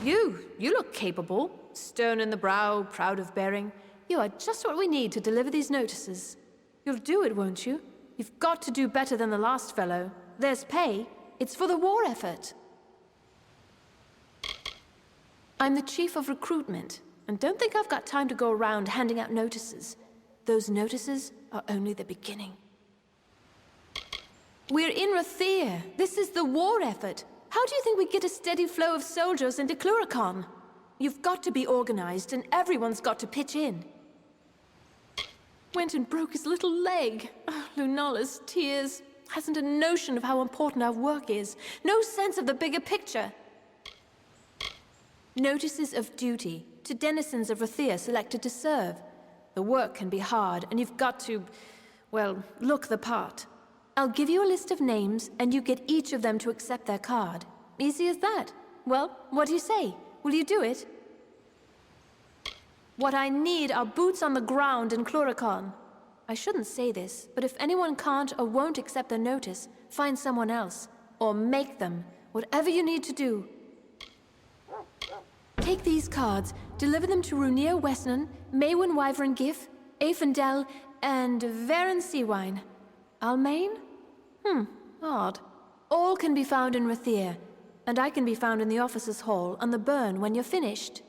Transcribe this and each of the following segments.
You look capable. Stern in the brow, proud of bearing. You are just what we need to deliver these notices. You'll do it, won't you? You've got to do better than the last fellow. There's pay. It's for the war effort. I'm the chief of recruitment, and don't think I've got time to go around handing out notices. Those notices are only the beginning. We're in Rathir. This is the war effort. How do you think we get a steady flow of soldiers into Cluracon? You've got to be organized, and everyone's got to pitch in. Went and broke his little leg. Oh, Lunala's tears. Hasn't a notion of how important our work is. No sense of the bigger picture. Notices of duty to denizens of Rathir selected to serve. The work can be hard, and you've got to, well, look the part. I'll give you a list of names, and you get each of them to accept their card. Easy as that. Well, what do you say? Will you do it? What I need are boots on the ground in Cluracon. I shouldn't say this, but if anyone can't or won't accept the notice, find someone else. Or make them. Whatever you need to do. Take these cards, deliver them to Runir Westnan, Maywin Wyvern Gif, Aefendel, and Varen Seawine. Almain? Odd. All can be found in Rathir, and I can be found in the officers' hall on the burn when you're finished.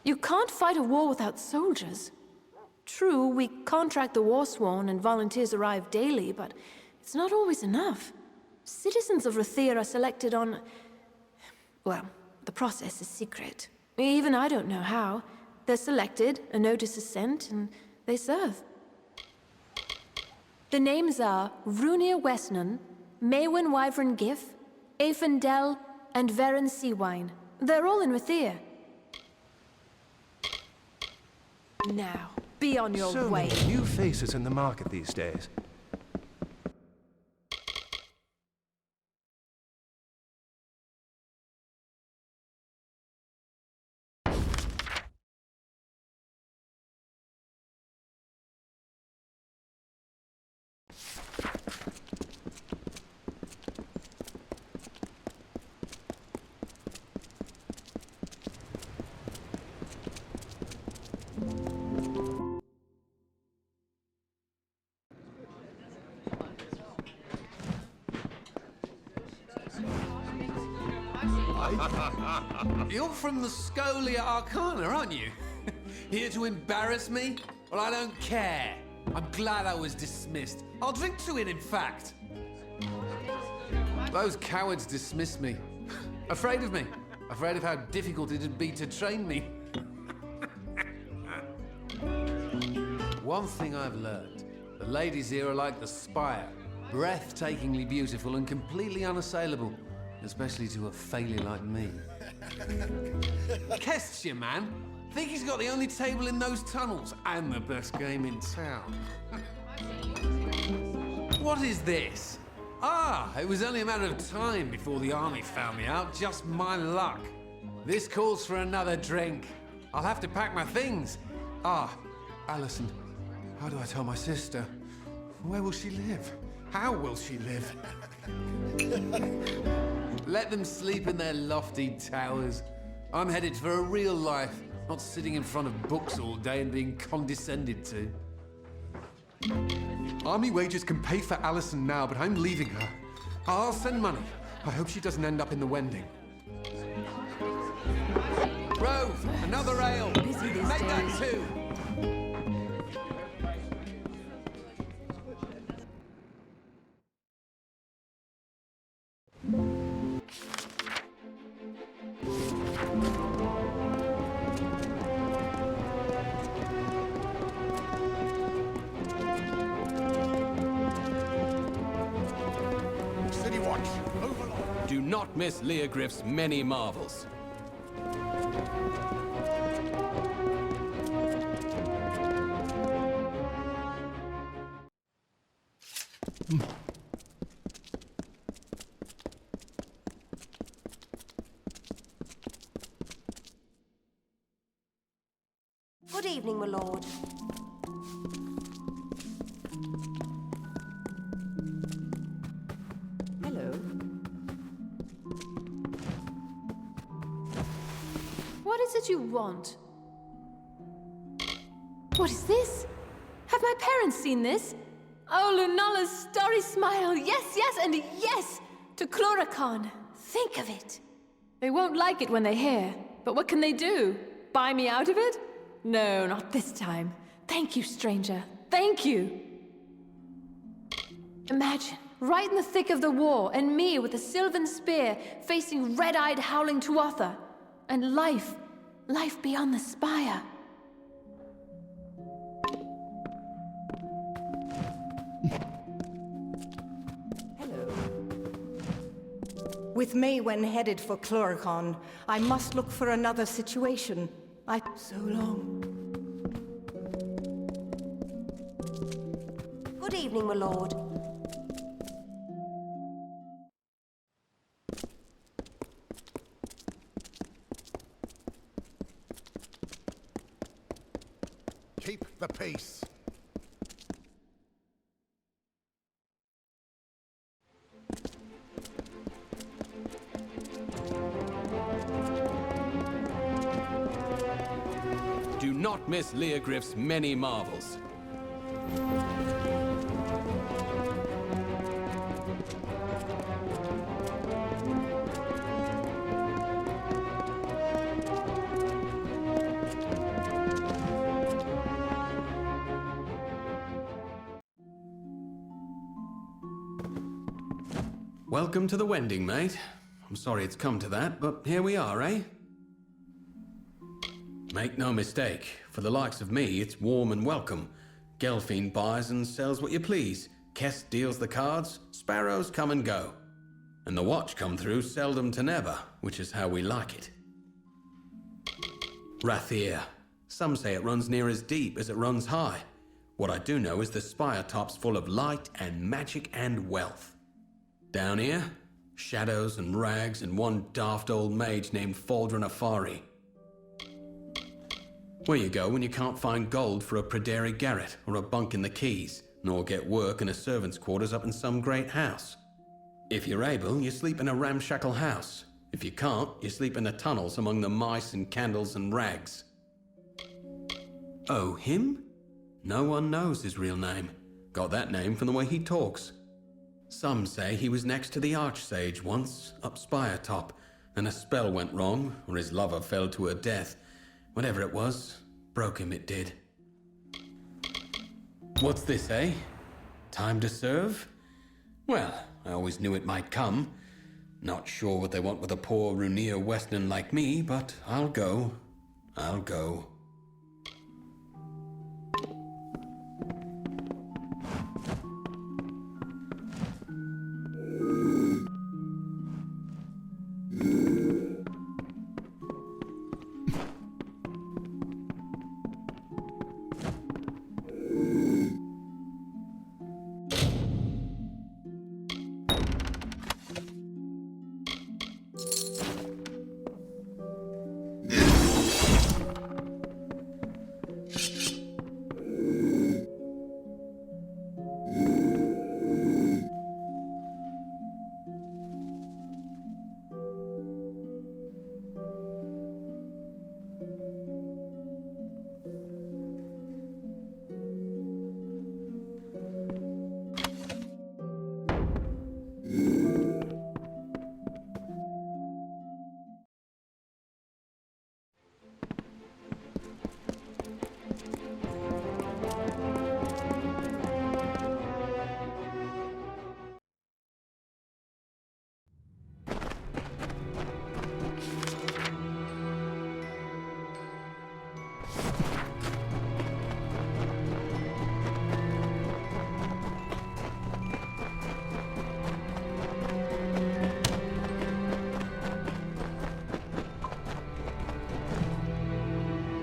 You can't fight a war without soldiers. True, we contract the Warsworn and volunteers arrive daily, but it's not always enough. Citizens of Rathir are selected on... well, the process is secret. Even I don't know how. They're selected, a notice is sent, and they serve. The names are Runir Westnan, Maywin Wyvern Gif, Aefendel, and Varen Seawine. They're all in Rathir. Now, be on your way. So many new faces in the market these days. You're from the Scholia Arcana, aren't you? Here to embarrass me? Well, I don't care. I'm glad I was dismissed. I'll drink to it, in fact. Those cowards dismissed me. Afraid of me. Afraid of how difficult it'd be to train me. One thing I've learned. The ladies here are like the spire. Breathtakingly beautiful and completely unassailable. Especially to a failure like me. Kestia, man. Think he's got the only table in those tunnels and the best game in town. What is this? Ah, it was only a matter of time before the army found me out. Just my luck. This calls for another drink. I'll have to pack my things. Ah, Alison, how do I tell my sister? Where will she live? How will she live? Let them sleep in their lofty towers. I'm headed for a real life, not sitting in front of books all day and being condescended to. Army wages can pay for Alison now, but I'm leaving her. I'll send money. I hope she doesn't end up in the Wending. Rove, another ale. Make that two. Do not miss Leogriff's many marvels. Good evening, my lord. Hello. is it you want? What is this? Have my parents seen this? Oh, Lunala's starry smile. Yes, yes, and yes! To Chloracon. Think of it. They won't like it when they hear. But what can they do? Buy me out of it? No, not this time. Thank you, stranger. Thank you. Imagine, right in the thick of the war, and me with a sylvan spear, facing red-eyed howling Tuatha. And life beyond the spire. With me when headed for Chloracon, I must look for another situation. So long. Good evening, my lord. Keep the peace. Do not miss Leogriff's many marvels. Welcome to the Wending, mate. I'm sorry it's come to that, but here we are, eh? Make no mistake, for the likes of me, it's warm and welcome. Gelfine buys and sells what you please. Kest deals the cards, sparrows come and go. And the watch come through seldom to never, which is how we like it. Rathir. Some say it runs near as deep as it runs high. What I do know is the spire top's full of light and magic and wealth. Down here, shadows and rags and one daft old mage named Faldron Afari. Where you go when you can't find gold for a Praderi garret or a bunk in the Keys, nor get work in a servant's quarters up in some great house. If you're able, you sleep in a ramshackle house. If you can't, you sleep in the tunnels among the mice and candles and rags. Oh, him? No one knows his real name. Got that name from the way he talks. Some say he was next to the Archsage once, up Spire Top, and a spell went wrong, or his lover fell to her death. Whatever it was, broke him it did. What's this, eh? Time to serve? Well, I always knew it might come. Not sure what they want with a poor Runir Western like me, but I'll go. I'll go.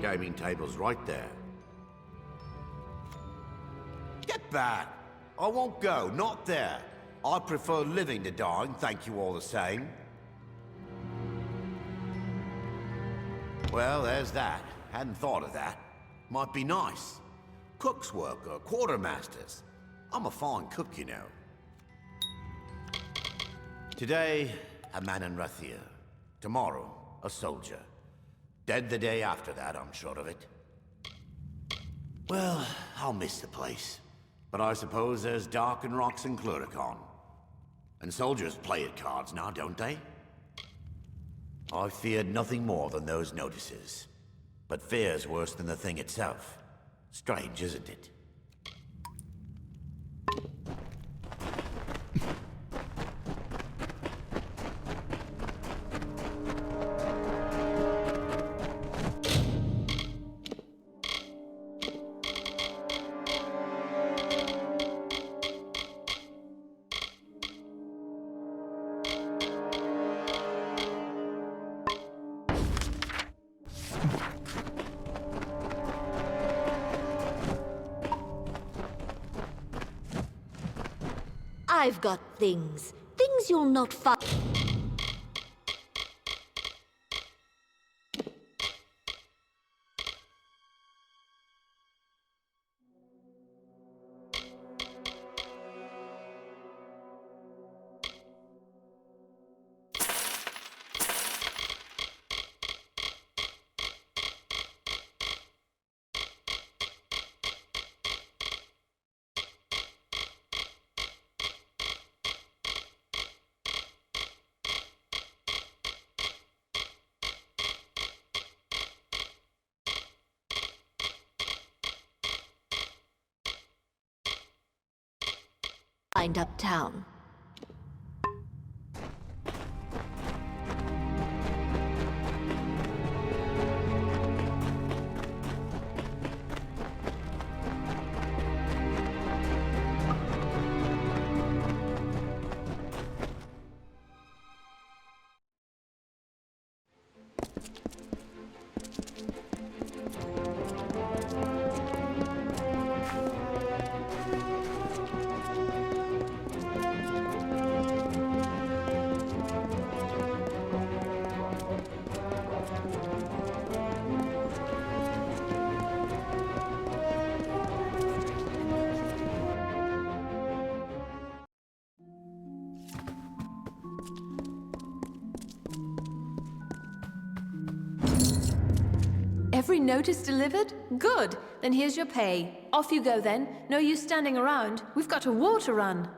Gaming table's right there. Get back! I won't go, not there. I prefer living to dying, thank you all the same. Well, there's that. Hadn't thought of that. Might be nice. Cook's work or quartermaster's. I'm a fine cook, you know. Today, a man in Rathir. Tomorrow, a soldier. Dead the day after that, I'm sure of it. Well, I'll miss the place. But I suppose there's Dark and Rocks in Cluricon. And soldiers play at cards now, don't they? I feared nothing more than those notices. But fear's worse than the thing itself. Strange, isn't it? I've got things. Things you'll not find. Uptown. Every notice delivered? Good. Then here's your pay. Off you go then. No use standing around. We've got a war to run.